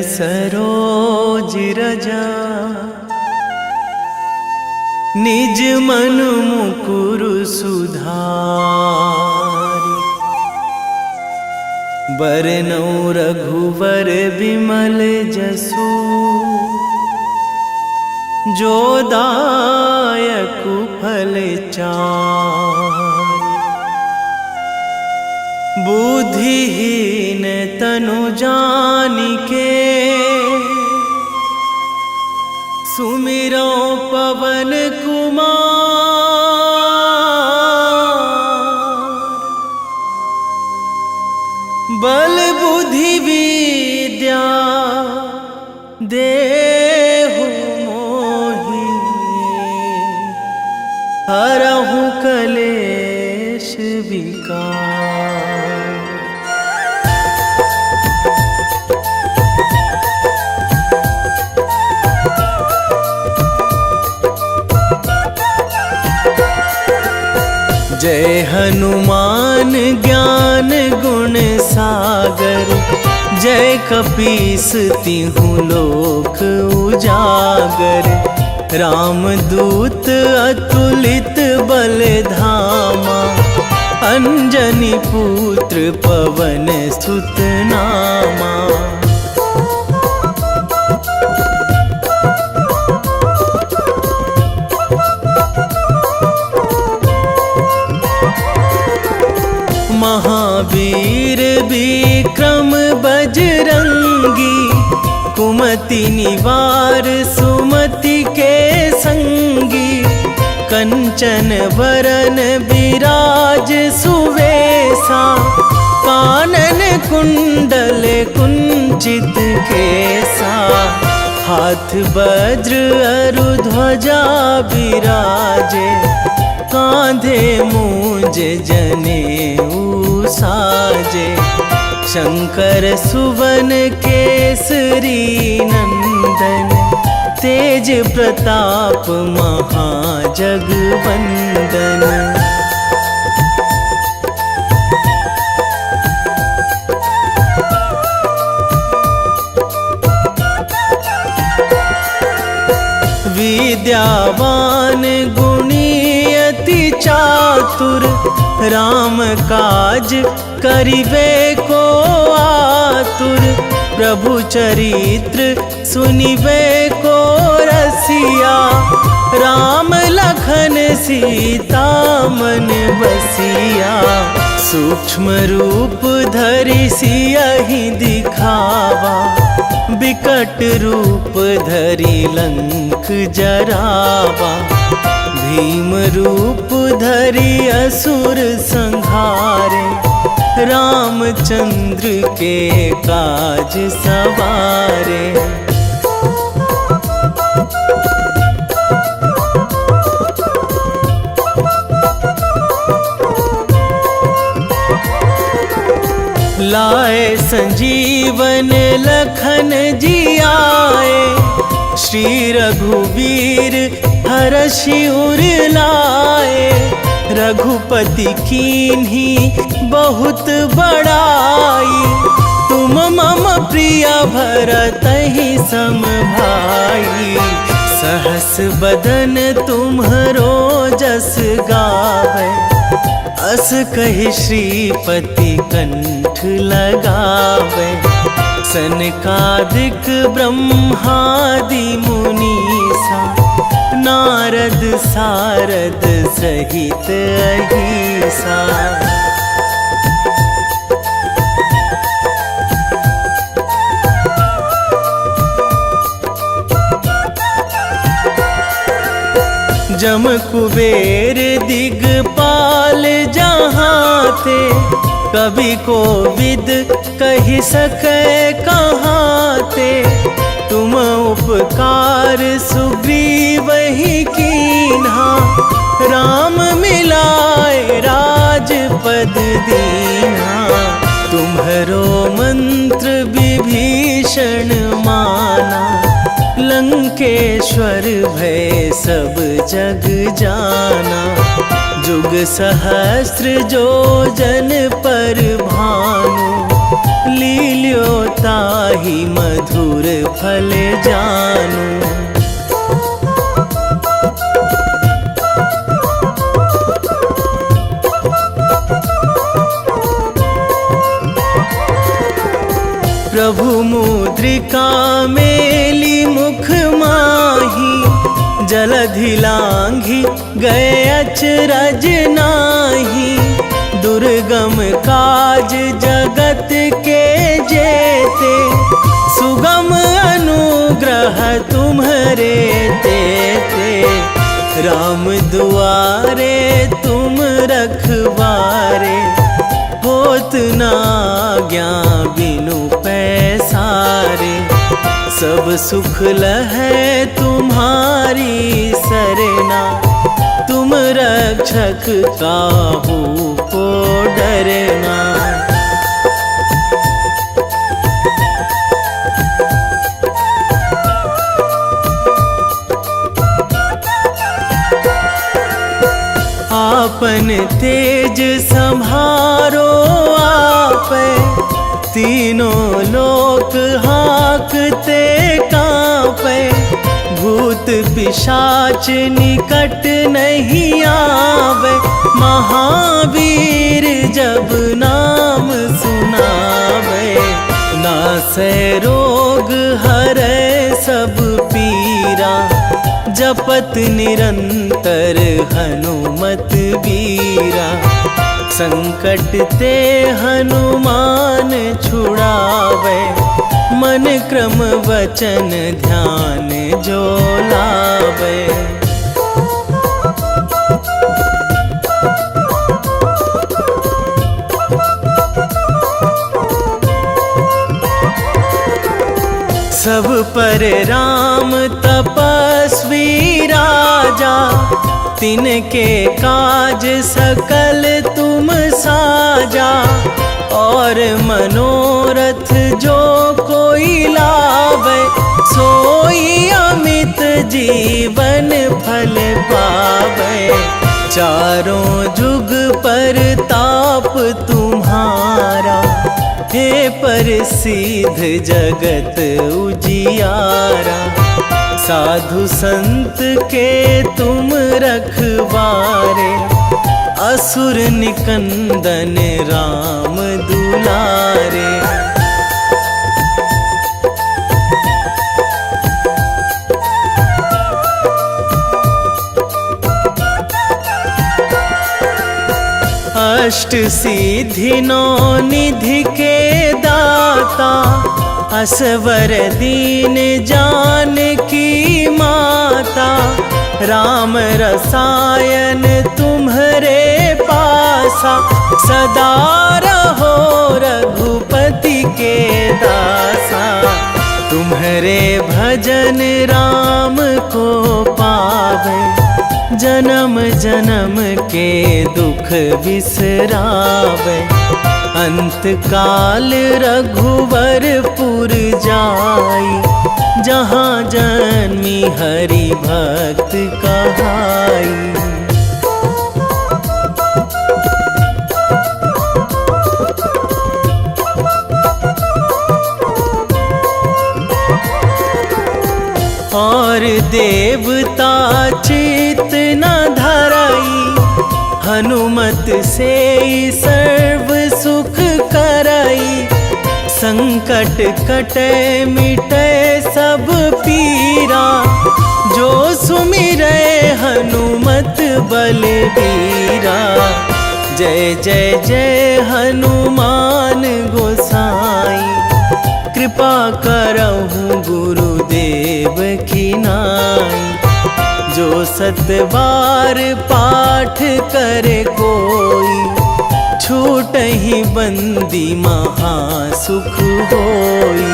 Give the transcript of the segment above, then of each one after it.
सरोज रजा निज मन मुकुर सुधारि। बरनौ रघुवर विमल जसु जो दायक फल चारि। बुद्धिहीन तनु जानिके सुमिरो पवन कुमार। बल बुद्धि विद्या देहु मोहि हरहु कलेश विकार। जय हनुमान ज्ञान गुण सागर। जय कपीस तिहु लोक उजागर। रामदूत अतुलित बल धामा। अंजनी पुत्र पवन सुत नामा। महावीर विक्रम बजरंगी। कुमति निवार सुमति के संगी। कंचन वरन विराज सुवेशा। कानन कुंडल कुंचित केसा। हाथ वज्र अरु ध्वजा विराजे। कांधे मूंज जनेऊ साजे। शंकर सुवन केसरी नंदन। तेज प्रताप महाजगवंदन। विद्यावान गुणी अति चातुर। राम काज करिबे को आतुर। प्रभु चरित्र सुनिबे को रसिया। राम लखन सीता मन बसिया। सूक्ष्म रूप धरि सियहि दिखावा। विकट रूप धरि लंक जरावा। भीम रूप धरि असुर संहारे। रामचंद्र के काज सवारे। लाए संजीवन लखन जियाए। श्री रघुवीर हरषि उर लाए। रघुपति कीन्ही बहुत बड़ाई। तुम मम प्रिय भरतहि सम भाई। सहस बदन तुम्हरो जस गावै। अस कहि श्रीपति कंठ लगावै। सनकादिक ब्रह्मादि मुनीसा। नारद सारद सहित अहिसा। जम कुबेर दिगपाल जहाँ थे। कवि कोविद कहि सकै कहाँ ते। तुम उपकार सुग्रीवहि कीन्हा। राम मिलाए राजपद दीन्हा। तुम्हरो मंत्र विभीषण माना। लंकेश्वर भय सब जग जाना। जुग सहस्र जो जन पर भानु। लील्यो ताहि मधुर फल जानू। प्रभु मुद्रिका मेली मुख माही, जलधि लांघी गए अचरज नाही। दुर्गम काज जगत के जेते, सुगम अनुग्रह तुम्हरे तेते। राम दुआरे तुम रखवारे, होत ना आज्ञा बिनु पैसारे। सब सुख लहै तुम्हारी सरना, तुम रक्षक काहू को डरना। आपन तेज संभारो आपै, तीनों लोक हाकते कांपै। भूत पिशाच निकट नहीं आवे, महावीर जब नाम सुनावे। नासै रोग हरै सब पीरा, जपत निरंतर हनुमत बीरा। संकट ते हनुमान छुड़ावे, मन क्रम वचन ध्यान जो लावे। सब पर राम तपस्वी राजा, तिनके काज सकल तुम साजा। और मनोरथ जो कोई लावे, सोई अमित जीवन फल पावे। चारों जुग पर ताप तुम्हारा, हे प्रसिद्ध जगत उजियारा। साधु संत के तुम रखवारे, असुर निकंदन राम दुलारे। अष्ट सिद्धि नौ निधि के दाता, असवर दीन जानकी माता। राम रसायन तुम्हरे पासा, सदा रहो रघुपति के दासा। तुम्हरे भजन राम को पावे, जन्म जन्म के दुख बिसरावे। अंत काल रघुवरपुर जाई, जहाँ जन्मी हरि भक्त कहाई। और देवता चित न धराई, हनुमत से सर्व सुख कराई। संकट कटे मिटे सब पीरा, जो सुमिरै हनुमत बलबीरा। जय जय जय हनुमान गोसाई, कृपा करहु गुरुदेव की नाई। जो सतबार पाठ करे कोई, छूटहि बंदी महासुख होई।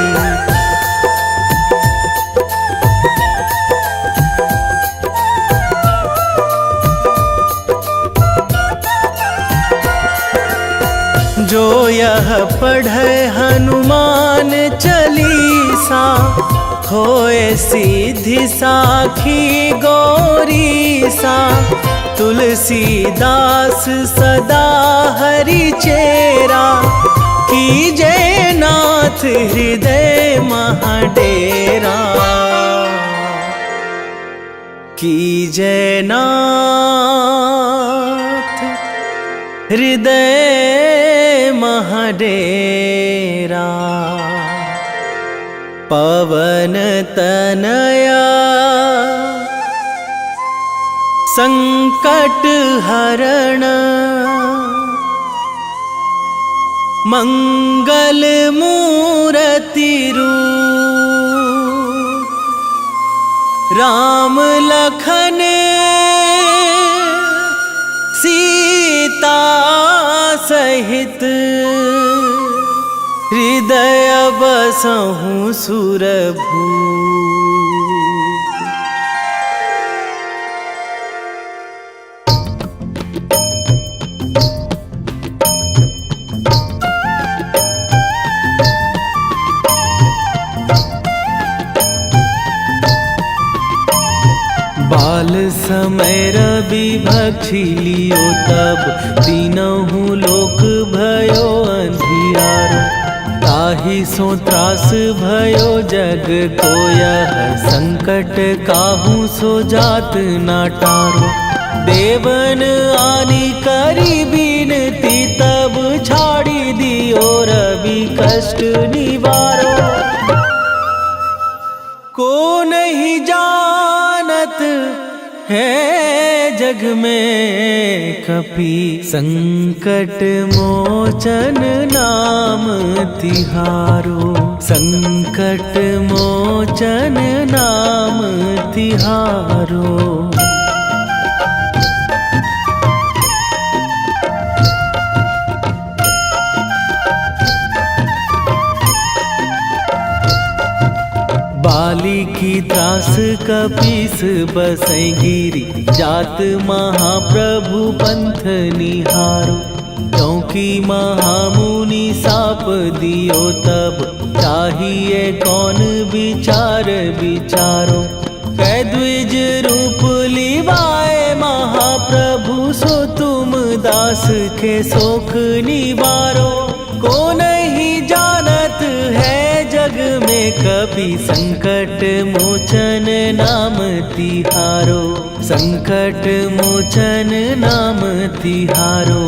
जो यह पढ़े हनुमान चालीसा, होए सीधी साखी गौरीसा। तुलसीदास सदा हरि चेरा, कीजे नाथ हृदय महाडेरा, कीजे नाथ हृदय महाडेरा। पवन तनया संकट हरण, मंगल मूर्ति रूप, राम लखन सीता सहित, हृदय बसहु सुरभूप। बाल समय रवि भक्षी लियो तब, तीनहु लोक भयो अंधियारो। ताहि सो त्रास भयो जग को यह, संकट काहू सो जात ना टारो। देवन आनी करी बिनती तब, छाड़ी दियो रवि कष्ट निवारो। को नहीं जानत है जग में कपि, संकट मोचन नाम तिहारो। संकट मोचन नाम तिहारो। बाली की त्रास कपीस बसै गिरी, जात महाप्रभु पंथ निहारो। क्योंकि महामुनि साप दियो तब, चाहिए कौन विचार विचारो। कै द्विज रूप लिवाए महाप्रभु, सो तुम दास के शोक निवारो। को नहीं जानत है जग में कपि, संकट मोचन नाम तिहारो। संकट मोचन नाम तिहारो।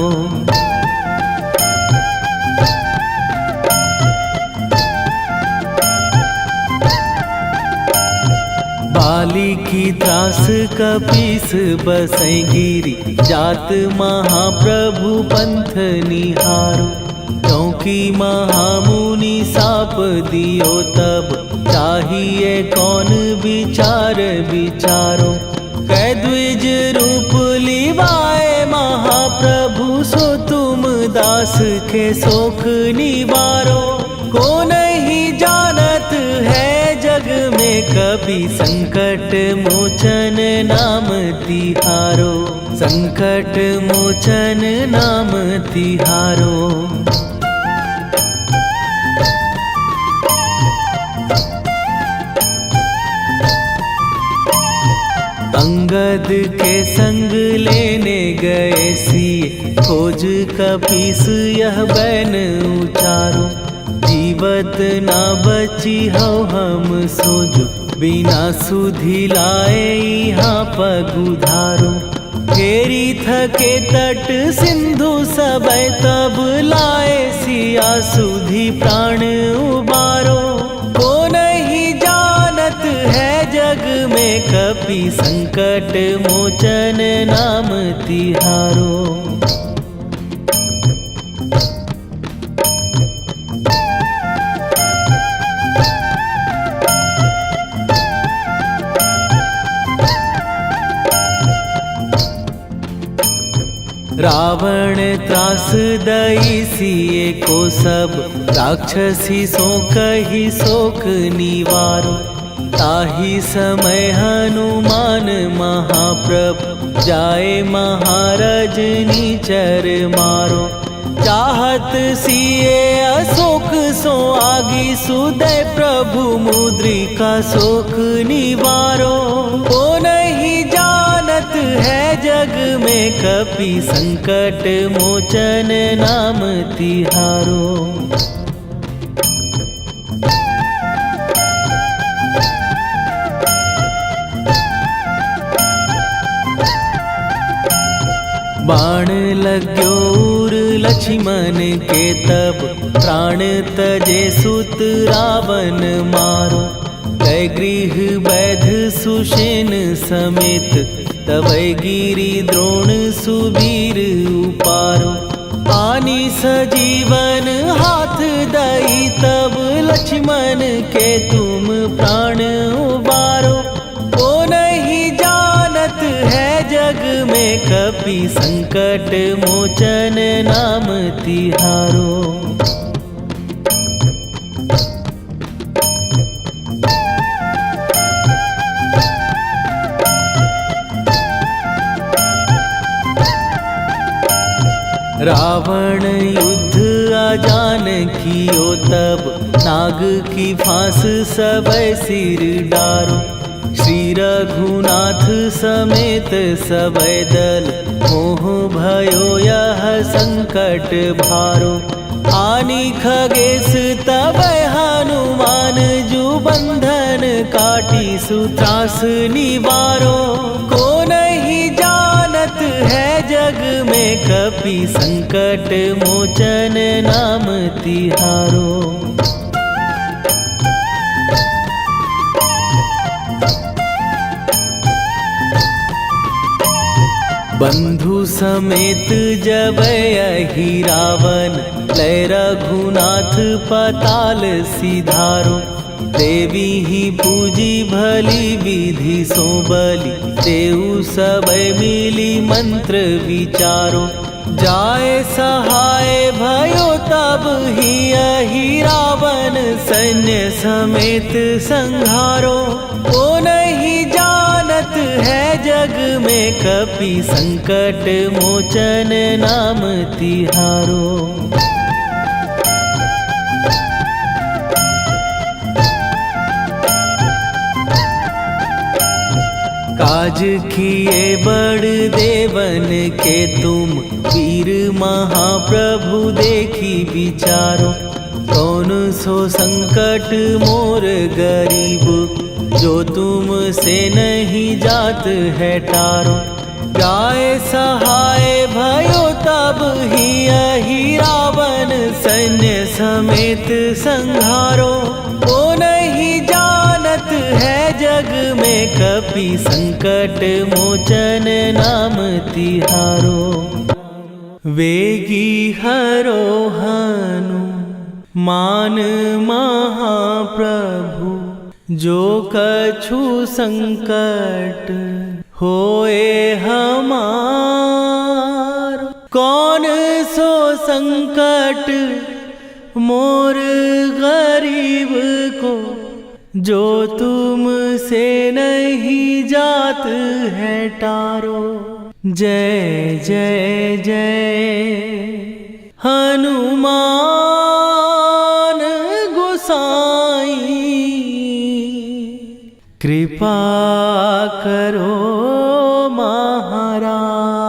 बाली की त्रास कपीस बसै गिरी, जात महाप्रभु पंथ निहारो। क्योंकि महामुनि साप दियो तब, चाहिए कौन विचार विचारो। कै द्विज रूप लिवाए महाप्रभु, सो तुम दास के शोक निवारो। को नहीं जानत है जग में कपि, संकट मोचन नाम तिहारो। संकट मोचन नाम तिहारो। अंगद के संग लेने गए सिए, खोज कपीस यह बैन उचारो। जीवत ना बची हो हम सोजो, बिना सुधि लाए यहाँ पगुधारो। फेरी थके तट सिंधु सबय, तब लाए सिया सुधि प्राण उबारो। को नहीं जानत है जग में कपि, संकट मोचन नाम तिहारो। रावण त्रास दई सिए को सब, राक्षसी सो कही शोक निवारो। ताहि समय हनुमान महाप्रभु, जाए महाराज नीचर मारो। चाहत सिए अशोक सो आगी, सुदय प्रभु मुद्रिका शोक निवारो। को नहीं जानत है जग में कपि संकट मोचन नाम तिहारो। बाण लग्यो उर लक्ष्मण के तब प्राण तजे सुत रावण मारो। कै गृह वैध सुषेण समेत तबै गिरि द्रोण सुबीर उपारो। आनी सजीवन हाथ दई तब लक्ष्मण के तुम प्राण उबारो। ओ नहीं जानत है जग में कपि संकट मोचन नाम तिहारो। रावण युद्ध आजान कियो तब नाग की फांस सबै सिर डारो। श्री रघुनाथ समेत सबै दल मोह भयो यह संकट भारो। आनी खगेश तबै हनुमान जु बंधन काटी सुत्रास निवारो। को नहीं जानत है जग में कपि संकट मोचन नाम तिहारो। बंधु समेत जबै अहि रावण लय रघुनाथ पताल सिधारो। देवी ही पूजी भली विधि सो बलि तेउ सबै मिली मंत्र विचारो। जाय सहाय भयो तब ही अहि रावण सैन्य समेत संहारो। ओ नहीं जानत है जग में कपि संकट मोचन नाम तिहारो। काज किए बड़ देवन के तुम वीर महाप्रभु देखी विचारो। कौन सो संकट मोर गरीब जो तुम से नहीं जात है टारो। जाय सहाय भयो तब ही अहि रावण सैन्य समेत संहारो। ओ नहीं जानत है जग में कपि संकट मोचन नाम तिहारो। वेगी हरो हनु मान महाप्रभु जो कछु संकट होए हमार। कौन सो संकट मोर गरीब को जो तुम से नहीं जात है टारो। जय जय जय हनुमान गोसाई कृपा करो महाराज।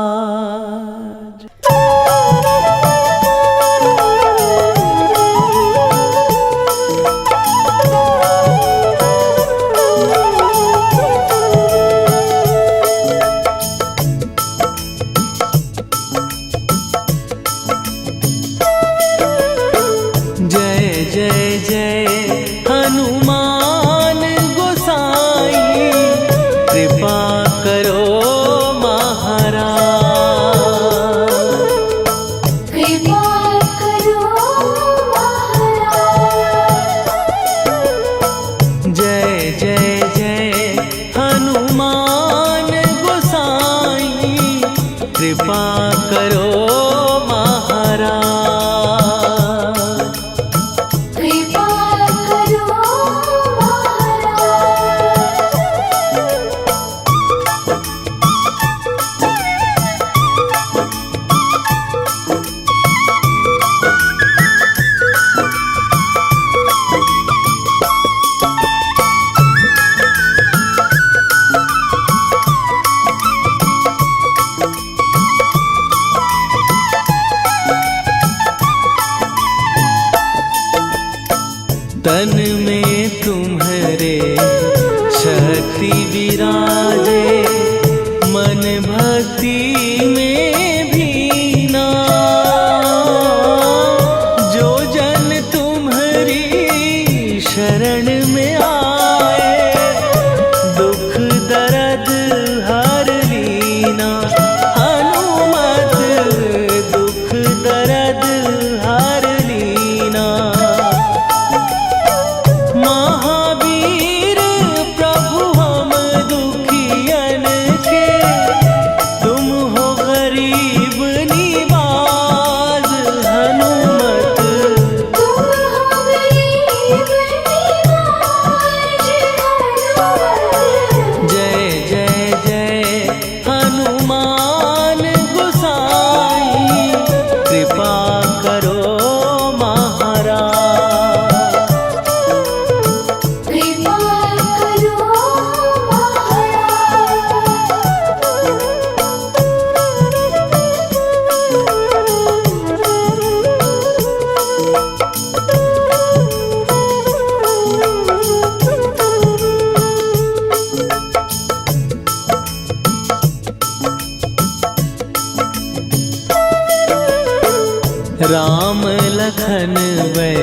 लखन वै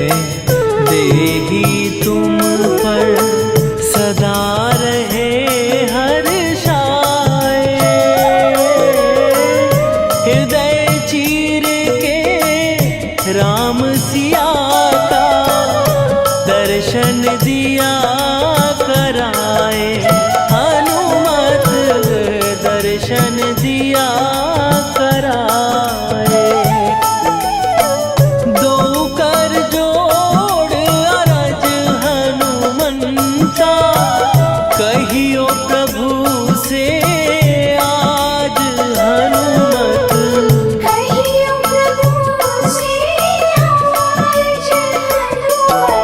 देही तुम पर सदा रहे हर्षाए। हृदय चीर के राम सिया का दर्शन दिया कराए। हनुमत दर्शन दिया कराए। दो कर जोड़ अरज हनुमंता कहियो प्रभु से आज हनुमत। कहियो प्रभु से आज हनुमत।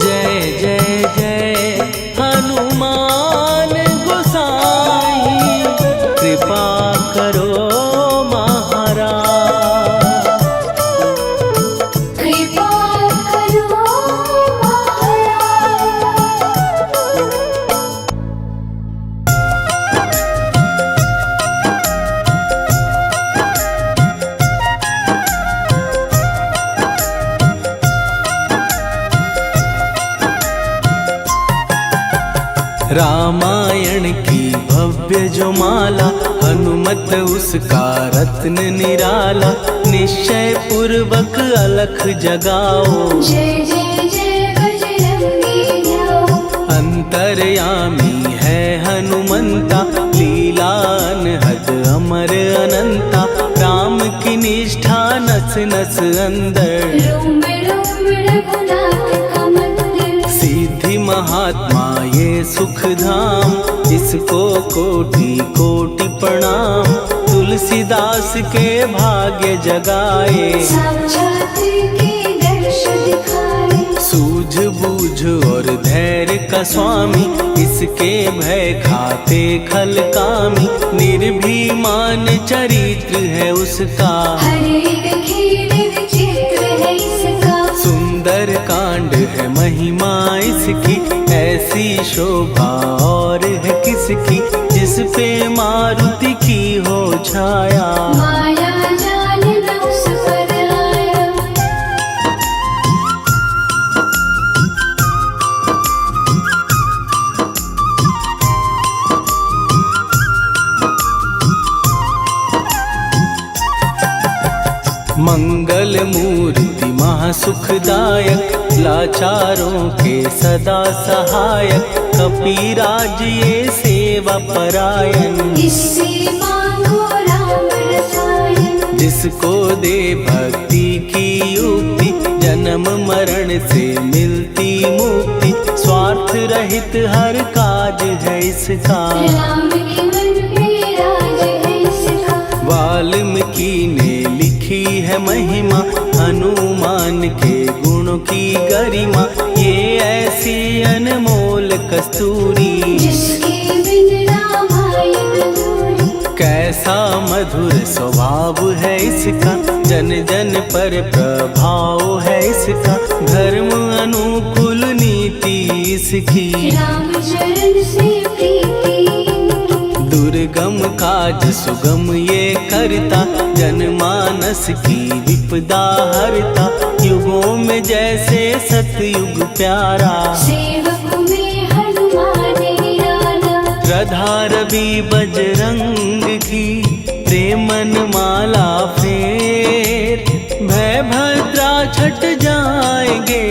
जय जय जय हनुमान गोसाई कृपा करो महाराज। कृपा करो महाराज। रामायण की भव्य जो माला हनुमत उसका रत्न निराला। निश्चय पूर्वक अलख जगाओ जय जय जय बजरंगी जाओ। अंतर्यामी है हनुमंता लीला अनहद अमर अनंता। राम की निष्ठा नस नस अंदर रोम रोम रघुनाथ का मंदिर। सिद्धि महात्मा ये सुख धाम इसको कोटि कोटि प्रणाम। तुलसीदास के भाग्य जगाए साक्षात के दर्श दिखाए। सूझ बूझ और धैर्य का स्वामी इसके भय खाते खल कामी। निर्भीमान चरित्र है उसका हर एक खेल विचित्र है इसका। सुंदर कांड है महिमा इसकी। ऐसी शोभा और है किसकी जिस पे मारुति की हो छाया। माया जाल न उस पर आया। मंगल मूर्ति महासुखदायक लाचारों के सदा सहायक। कपीराज ये सेवा परायण इससे मांगो राम रसायन। जिसको दे भक्ति की युक्ति जन्म मरण से मिलती मुक्ति। स्वार्थ रहित हर काज है इसका राम के मन पे राज है इसका। वाल्मीकि ने लिखी है महिमा हनुमान के गुणों की गरिमा। ये ऐसी अनमोल कस्तूरी जिसके बिन रामायण अधूरी। कैसा मधुर स्वभाव है इसका जन जन पर प्रभाव है इसका। धर्म अनुकूल नीति इसकी राम चरण से प्रीति। दुर्गम काज सुगम ये करता जनमानस की विपदा हरता। युगों में जैसे सतयुग प्यारा सेवक में हनुमान निराला। श्रद्धा रवि बजरंग की प्रेमन माला फेर। भय भद्रा छट जाएंगे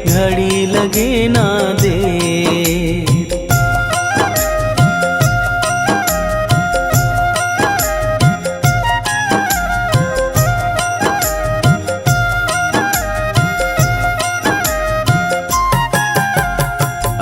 घड़ी लगे ना देर।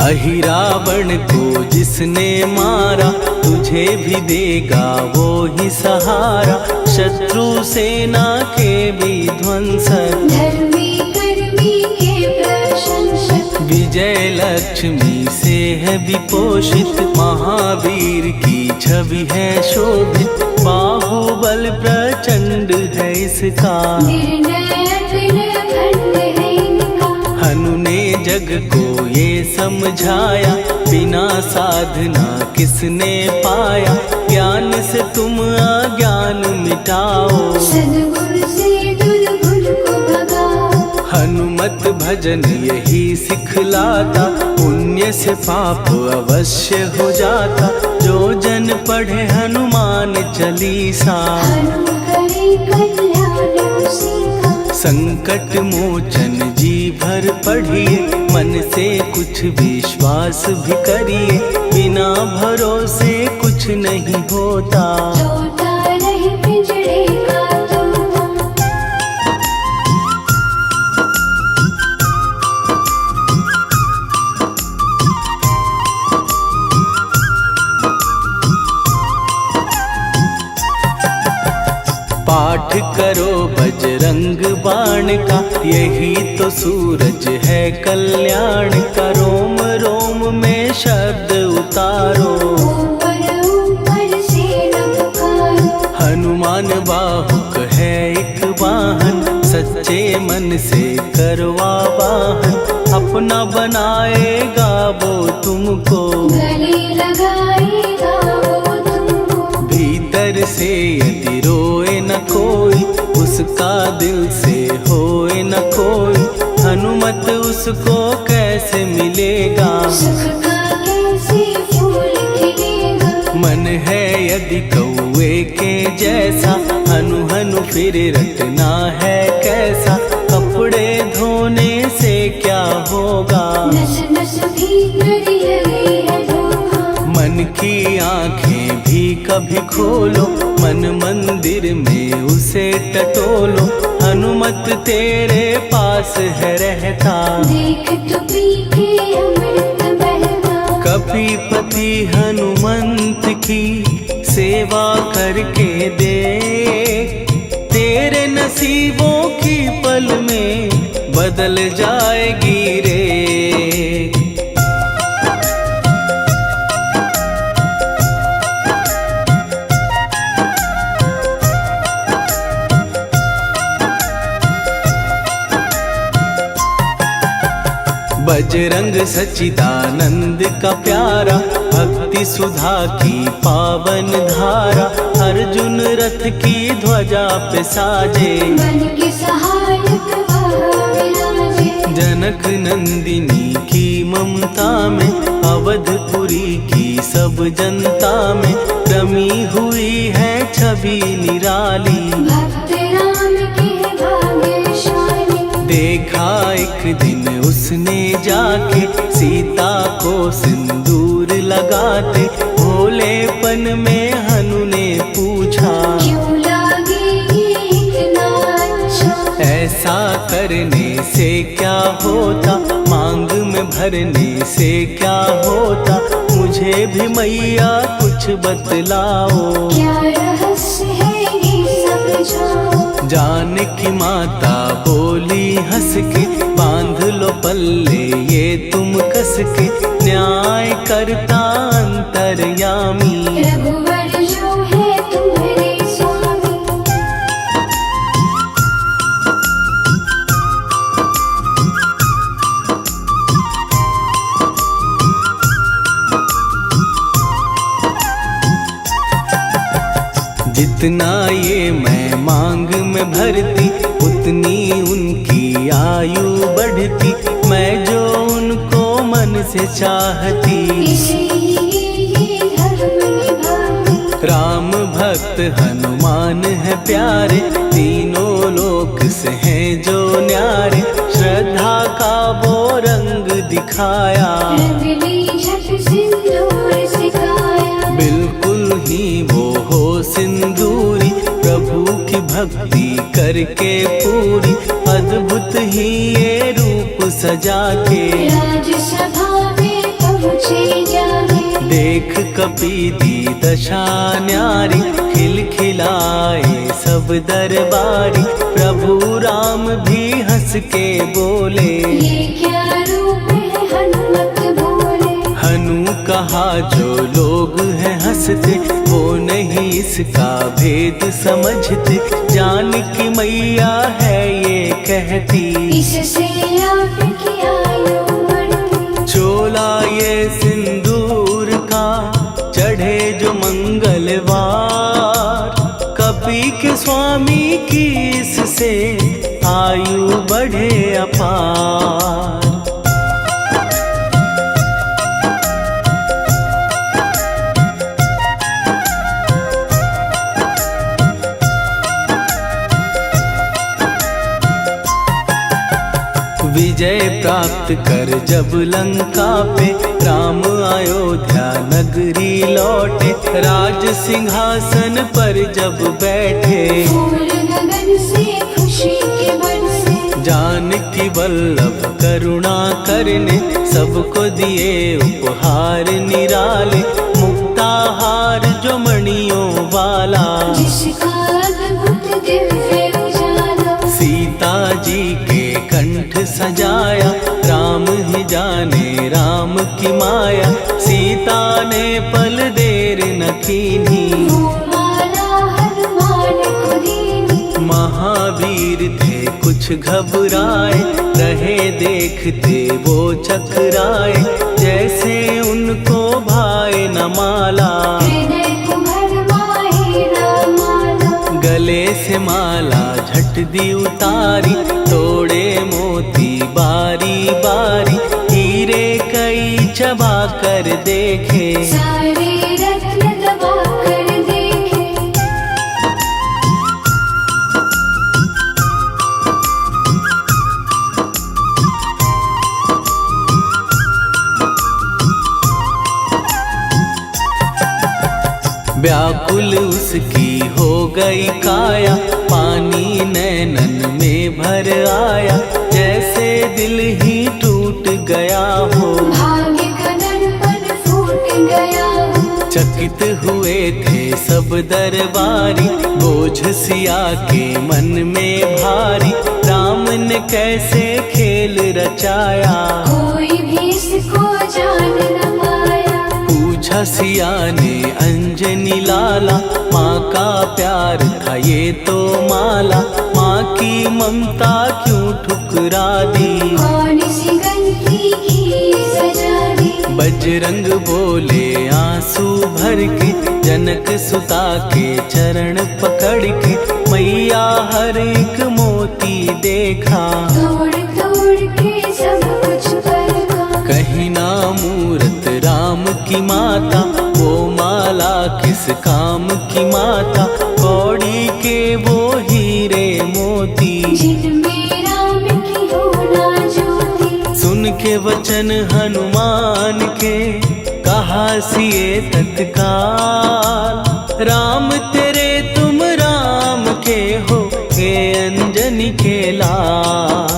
अहिरावण को जिसने मारा तुझे भी देगा वो ही सहारा। शत्रु सेना के विध्वंसक धर्मी कर्मी के प्रशंसक। विजय लक्ष्मी से है विपोषित। महावीर की छवि है शोभित। बाहुबल प्रचंड है इसका निर्णय अखंड है इनका। हनु ने जग को ये समझाया बिना साधना किसने पाया। ज्ञान से तुम अज्ञान मिटाओ सद्गुण से दुर्गुण को भगाओ। हनुमत भजन यही सिखलाता, पुण्य से पाप अवश्य हो जाता। जो जन पढ़े हनुमान चालीसा, हनुम करे कल्याण उसी का। संकट मोचन जी भर पढ़िए, मन से कुछ विश्वास भी करिए। बिना भरोसे कुछ नहीं होता, तोता रहे पिंजरे का तोता। पाठ करो बजरंग बाण का, यही तो सूरज है कल्याण का। रोम रोम में शब्द उतारो, ऊपर ऊपर से न पुकारो। हनुमान बाहुक है एक वाहन, सच्चे मन से करवा वाहन। अपना बनाएगा वो तुमको, गले लगाएगा वो तुमको। भीतर से यदि रोए न कोई, उसका दिल से होए न कोई। हनुमत उसको कैसे मिलेगा, सुख का कैसे फूल खिलेगा। मन है यदि कौए के जैसा, हनु हनु फिर रटना है कैसा। कपड़े धोने से क्या होगा, नस नस भीतर लगी है धोखा। मन की आंखें भी कभी खोलो, मन मंदिर में उसे टटोलो। हनुमत तेरे पास है रहता, देख तो पी के अमृत बहता। कपीपति हनुमंत की सेवा करके दे, तेरे नसीबों की पल में बदल जाएगी रे। बजरंग सच्चिदानंद का प्यारा, भक्ति सुधा की पावन धारा। अर्जुन रथ की ध्वजा पे साजे, मन के सहायक वह विराजे। जनक नंदिनी की ममता में, अवधपुरी की सब जनता में रमी हुई है छवि निराली। भक्त राम के भाग्यशाली, देखा एक दिन उसने जाके सीता को सिंदूर लगाते। भोलेपन में हनु ने पूछा, क्यों लागे ये इतना अच्छा। ऐसा करने से क्या होता, मांग में भरने से क्या होता। मुझे भी मैया कुछ बतलाओ, क्या रहस्य है ये समझाओ। जानकी माता बोली हंस के, बांध लो पल्ले ये तुम कस के। न्याय करता अंतर्यामी, रघुवर जो है तुम्हारे स्वामी। जितना ये मैं मांग में भरती, उतनी उनकी आयु बढ़ती। मैं जो उनको मन से चाहती, इसलिए ये धर्म निभाती। राम भक्त हनुमान है प्यारे, तीनों लोक से हैं जो न्यारे। श्रद्धा का वो रंग दिखाया, रंगली झट सिंदूर सिखाया। बिल्कुल ही वो हो सिंदूरी, प्रभु की भक्ति करके पूरी। अद्भुत ही ये रूप सजा के, राजसभा में पहुँचे जाके। देख कपीदी दशा न्यारी, खिलखिलाए सब दरबारी। प्रभु राम भी हंस के बोले, ये क्या रूप है हनुमत बोले। हनु कहा जो लोग हैं हंसते, वो नहीं इसका भेद समझते। जानकी मैया है ये कहती, इससे आपकी आयु बढ़ती। चोला ये सिंदूर का चढ़े जो मंगलवार। कपी के स्वामी की इससे आयु बढ़े अपार। विजय प्राप्त कर जब लंका पे राम अयोध्या नगरी लौटे, राज सिंहासन पर जब बैठे, फूल गगन से खुशी के बरसे, जानकी वल्लभ करुणा करने सबको दिए उपहार निराले, मुक्ताहार जो मणियों वाला, जिसका अद्भुत दिव्य उजाला, सीता जी के कंठ सजाया, राम ही जाने राम की माया, सीता ने पल देर न कीन्ही, वो माला हनुमान को दीनी। महावीर थे कुछ घबराए, रहे देखते वो चकराए, जैसे उनको भाए न माला, हृदय को भरमाए न माला, गले से माला झट दी उतारी, तोड़े मोती बारी बारी, हीरे कई चबा कर देखे, सारे रत्न दबा कर देखे। व्याकुल उसकी हो गई काया, पानी नैनन में भर आया, जैसे दिल ही टूट गया हो, भाग्य का दर्पण फूट गया हो, चकित हुए थे सब दरबारी, बोझ सिया के मन में भारी, राम ने कैसे खेल रचाया, कोई भी इसको जान न पाया। पूछा सिया ने अंजनी लाला, माँ का प्यार था ये तो माला, माँ की ममता क्यों ठुकरा दी, कौन सी गलती की सजा दी, बजरंग बोले आंसू भर के, जनक सुता के चरण पकड़ के, मैया हर एक मोती देखा, तोड़ तोड़ के सब कुछ परखा, कहीं ना मूरत राम की माता, वो माला किस काम की माता, कौड़ी के वो हीरे मोती, जिनमें राम की होना ज्योति। सुन के वचन हनुमान के, कहा सिए तत्काल, राम तेरे तुम राम के हो, के अंजनी के लाल।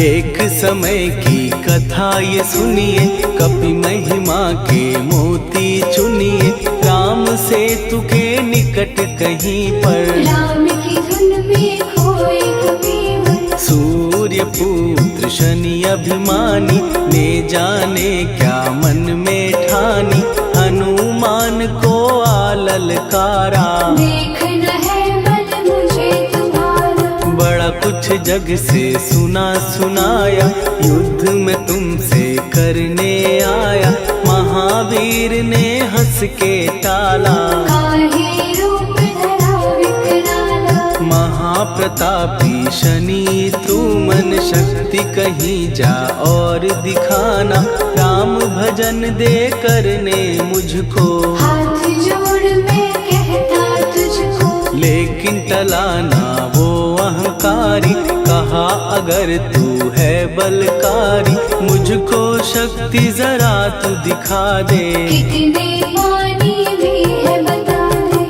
एक समय की कथा ये सुनिए, कपि महिमा के मोती चुनिए, राम सेतु के निकट कहीं पर, राम की धुन में खोए कबीर, सूर्य पुत्र शनि अभिमानी, ने जाने क्या मन में ठानी, हनुमान को आललकारा, देखना है बल मुझे तुम्हारा, बड़ा कुछ जग से सुना सुनाया, युद्ध में तुमसे करने आया, महावीर ने हंस के टाला, काहे रूप धरा विकराला, महाप्रतापी शनि तू मन शक्ति कहीं जा और दिखाना, राम भजन दे करने मुझको, हाथ जोड़ मैं कहता तुझको, लेकिन टलाना वो अहंकारी, कहा अगर तू है बलकारी, मुझको शक्ति जरा तू दिखा दे, कितने पानी भी है बता दे।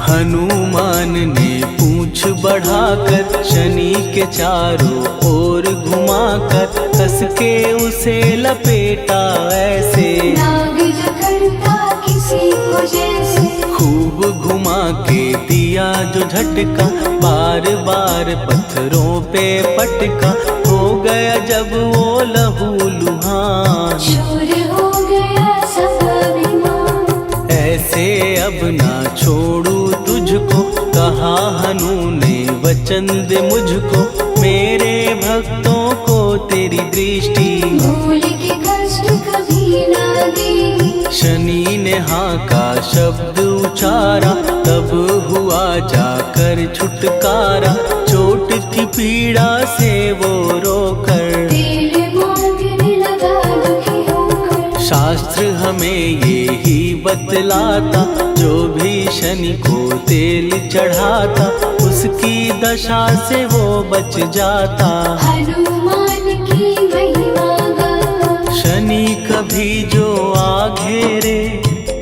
हनुमान ने पूंछ बढ़ाकर, शनि के चारों ओर घुमाकर, कस के उसे लपेटा ऐसे, नाग जो करता किसी को जैसे, खूब घुमा के दिया जो झटका, बार बार पत्थरों पे पटका, हो गया जब वो लहू लुहान, चूर हो गया सब अभिमान। ऐसे अब ना छोड़ू तुझको, कहा हनु ने वचन दे मुझको। मेरे भक्तों को तेरी दृष्टि, भूल के कष्ट कभी ना देगी। शनि ने हाँ का शब्द उचारा, तब हुआ जाकर छुटकारा। चोट की पीड़ा से वो रोकर, तेल मांगने लगा दुखी होकर। शास्त्र हमें ये ही बतलाता, जो भी शनि को तेल चढ़ाता, उसकी दशा से वो बच जाता। हनुमान की महिमा गाता। शनि कभी जो आ घेरे,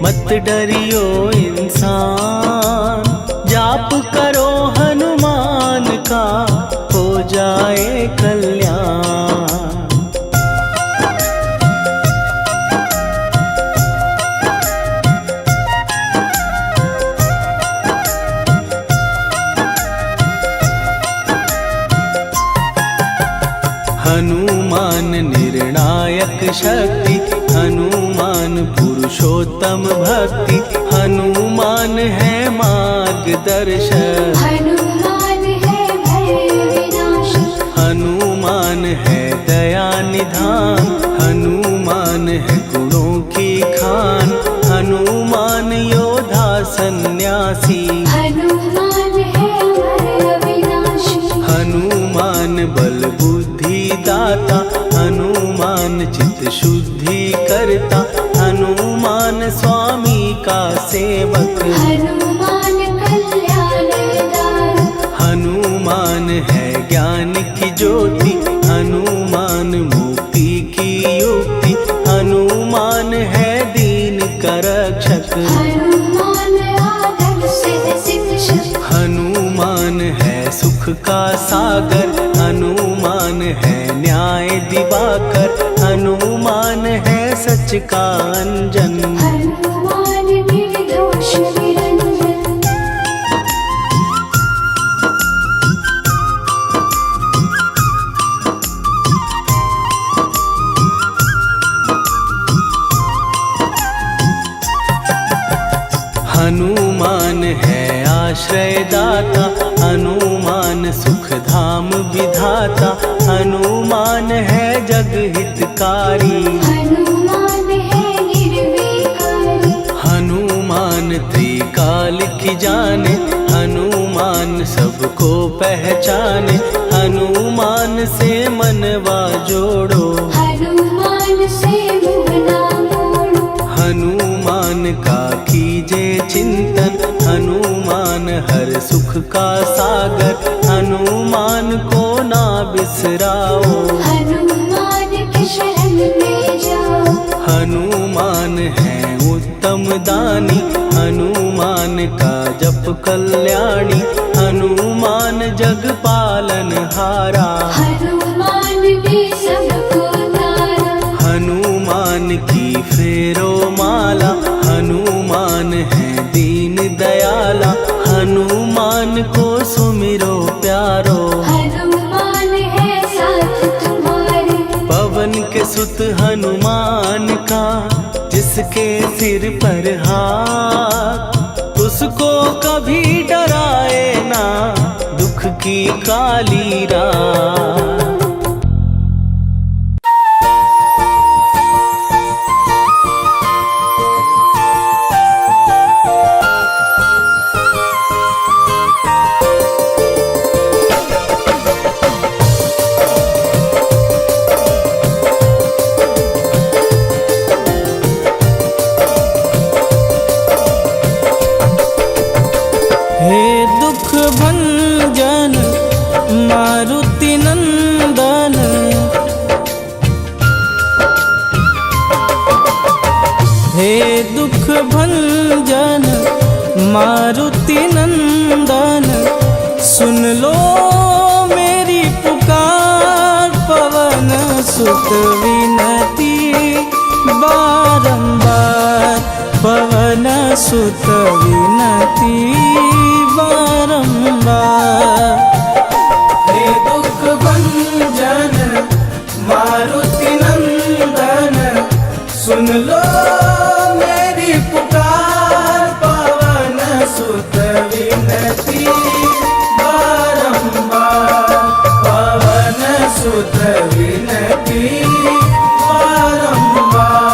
मत डरियो इंसान। जाप करो हनुमान का, हो जाए कल्याण। हनुमान निर्णायक शक्ति, हनुमान पुरुषोत्तम भक्ति। हनुमान है मार्गदर्शक, हनुमान है भय विनाशक। हनुमान है दया निधान। हनुमान है गुणों की खान, हनुमान योद्धा सन्यासी। हनुमान है भय विनाशी। हनुमान बल बुद्धि दाता, हनुमान चित्त शुद्धि करता। हनुमान स्वामी का सेवक, हनुमान कल्याणदायक। हनुमान है ज्ञान की ज्योति। हनुमान मुक्ति की युक्ति, हनुमान है दीन का रक्षक। हनुमान आदर से शिक्षक। हनुमान है सुख का सागर, हनुमान है न्याय दिवाकर। हनुमान है सच का अंजन, हनुमान निर्दोष निरंजन। हनुमान है आश्रय दाता, हनुमान सुख धाम विधाता। हनुमान है जग हितकारी, हनुमान है निर्विकारी। हनुमान त्रिकाल की जाने। हनुमान सबको पहचाने, हनुमान से मनवा जोड़ो। हनुमान से मुँह ना मोड़ो। हनुमान का कीजे चिंतन, हनुमान हर सुख का सागर। हनुमान को ना बिसराओ, हनुमान के शरण में जाओ। हनुमान है उत्तम दानी, हनुमान का जप कल्याणी। हनुमान जग पालन हारा, हनुमान ने सबको तारा। हनुमान की फेरो माला। हनुमान है दीन दयाला, हनुमान को सुमिरो प्यारो। हनुमान है साथ तुम्हारे। पवन के सुत हनुमान का, जिसके सिर पर हाथ, उसको कभी डराए ना दुख की काली रात। हे दुख भंजन मारुति नंदन, हे दुख भंजन मारुति नंदन। सुन लो मेरी पुकार, पवन सुत विनती बारंबार। पवन सुत विनती बारंबार। हे दुख भंजन सुत विनती बारंबार, पवन सुत विनती बारंबार।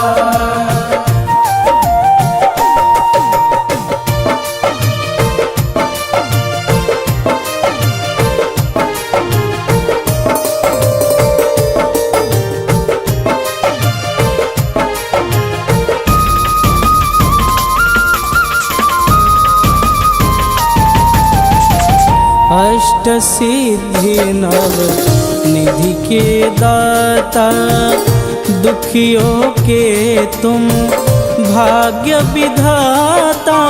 अष्ट सिद्धि नव निधि के दाता, दुखियों के तुम भाग्य विधाता।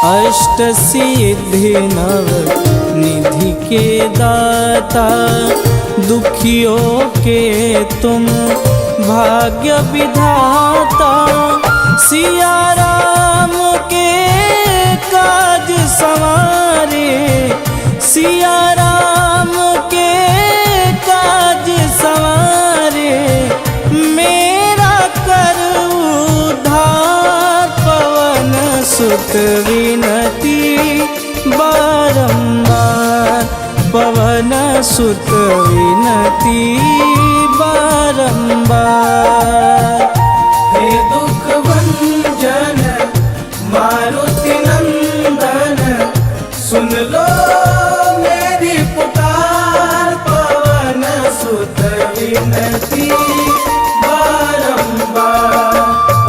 अष्ट सिद्धि नव निधि के दाता, दुखियों के तुम भाग्य विधाता। सिया राम के काज संवारे, सिया राम के काज संवारे, मेरा कर उद्धार। पवन सुत विनती बारंबार, पवन सुत विनती बारंबार। हे दुख भंजन मारुति नंदन, सुन लो मेरी पुकार। पवन सुत विनती बारंबार,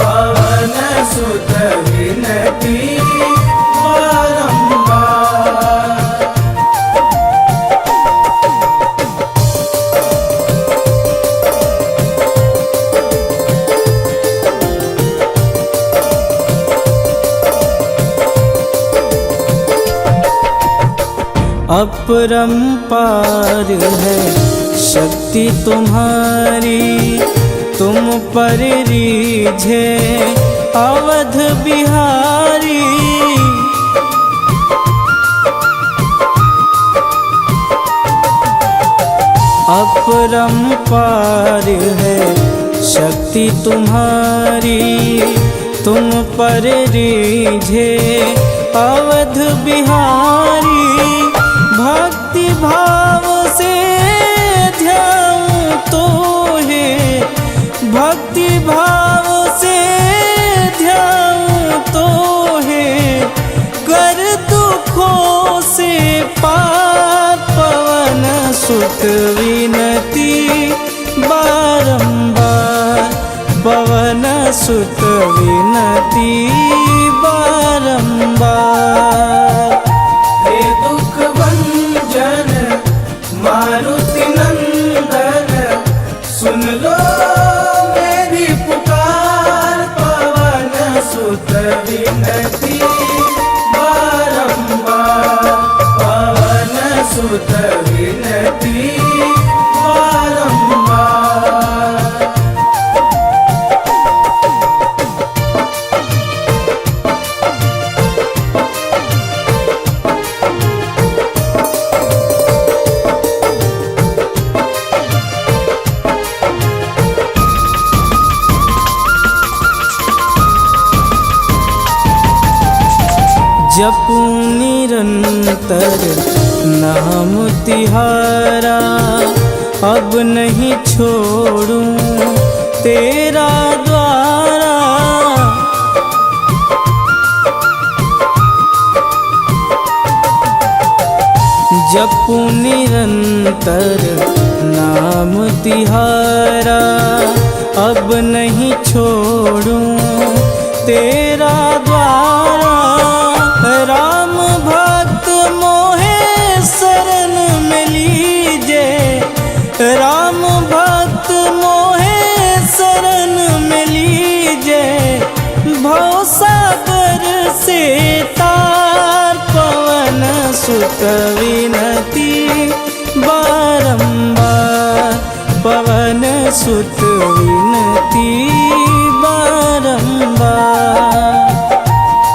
पवन सुत विनती बारंबार। अपरंपार है शक्ति तुम्हारी, तुम पर रीझे अवध बिहारी। अपरंपार है शक्ति तुम्हारी, तुम पर रीझे अवध बिहारी। भक्ति भाव से ध्याऊं तो है, भक्ति भाव से ध्याऊं तो है, कर दुखों से पार। पवन सुत विनती बारंबार, पवन सुत विनती बारंबार। हे दुख भंजन मारुति नंदन, सुन लो मेरी पुकार। पवन सुत विनती बारंबार, पवन सुत विनती बारंबार। जपूं निरंतर नाम तिहारा, अब नहीं छोड़ूं तेरा द्वारा। जपूं निरंतर नाम तिहारा, अब नहीं छोड़ूं तेरा द्वारा। राम भक्त मोहे शरण में लीजे, राम भक्त मोहे शरण में लीजे। भवसागर से तार, पवन सुत विनती बारंबार, पवन सुत विनती बारंबार।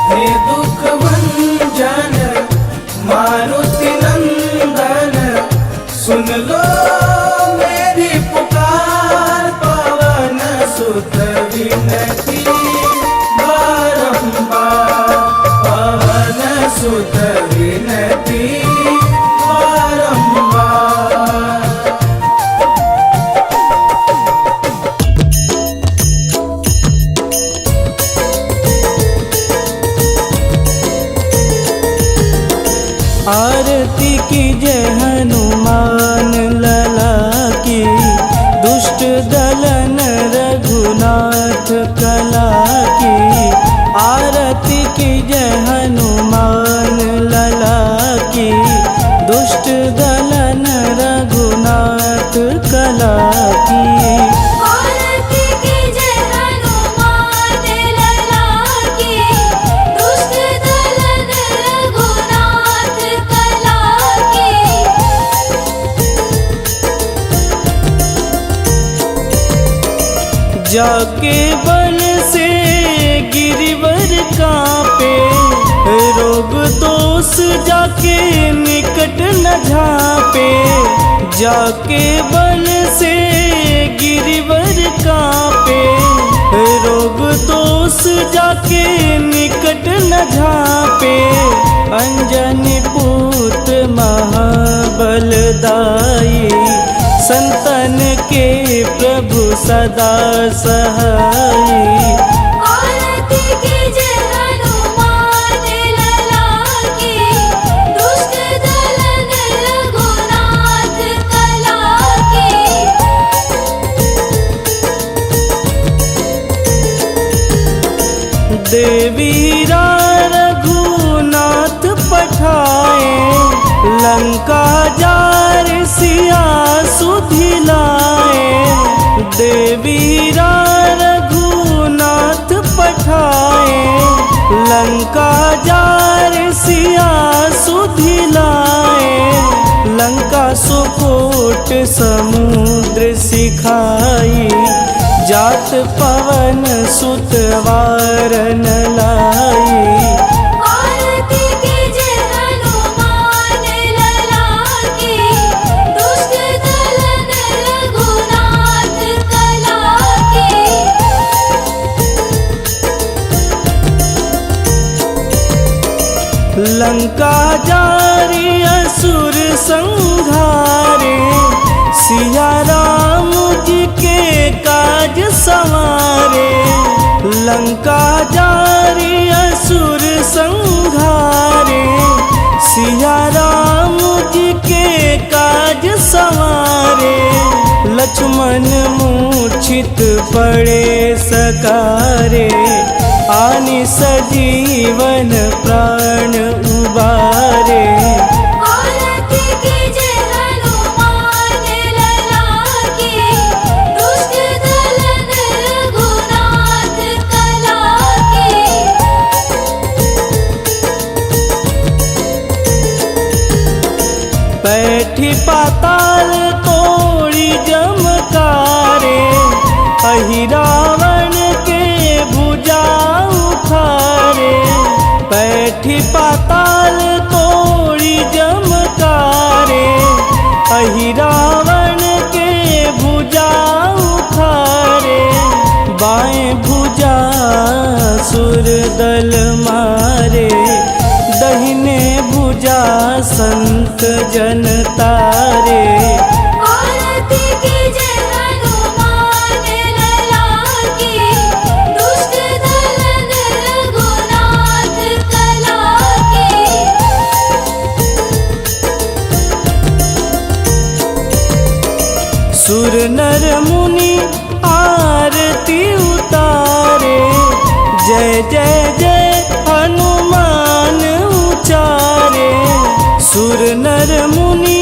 हे दुख भंजन मारुति नंदन, सुन लो मेरी पुकार। पवन दलन रघुनाथ कला की, आरती की जय हनुमान लला की। दुष्ट दलन रघुनाथ कला की, आरती की जय हनुमान लला की। दुष्ट दलन रघुनाथ कला की। जाके बल से गिरिवर कांपे, रोग दोष जाके निकट न झांपे। जाके बल से गिरिवर कांपे, रोग दोष जाके निकट न झांपे। अंजनी पूत महाबलदाई, संतन के प्रभु सदा सहाई। आरती की जय हनुमान लला की। दुष्ट दलन रघुनाथ कला की। देवीरा रघुनाथ पठाए, लंका जार सिया सुधिलाए। देवीरा रघुनाथ पठाए, लंका जार सिया सुधिलाए। लंका सुकोट समुद्र सिखाई, जात पवन सुत वारन लाई। आरती की जय हनुमान लला की। दुष्ट दलन रघुनाथ कला की। लंका जारी असुर संहारे, सिया राम जी के काज संवारे। लंका जारी असुर संहारे, सिया राम जी के काज संवारे। लक्ष्मण मूर्छित पड़े सकारे, आनि सजीवन प्राण उबारे। आरती की जय हनुमान लला की। दुष्ट दलन रघुनाथ कला की। बैठी पाताल तोड़ी जमकारे, अहिरावण के भुजा उखारे। बैठी पाताल तोड़ी जमकारे, अहिरावण के भुजा उखारे। बाएं भुजा सुर दल मारे, दहिने भुजा संत जन तारे। आरती की जय हनुमान लला की। दुष्ट दलन रघुनाथ कला की। सुर नर मुनि आरती उतारे, जय जय जय हनुमान उचारे। सुर नर मुनि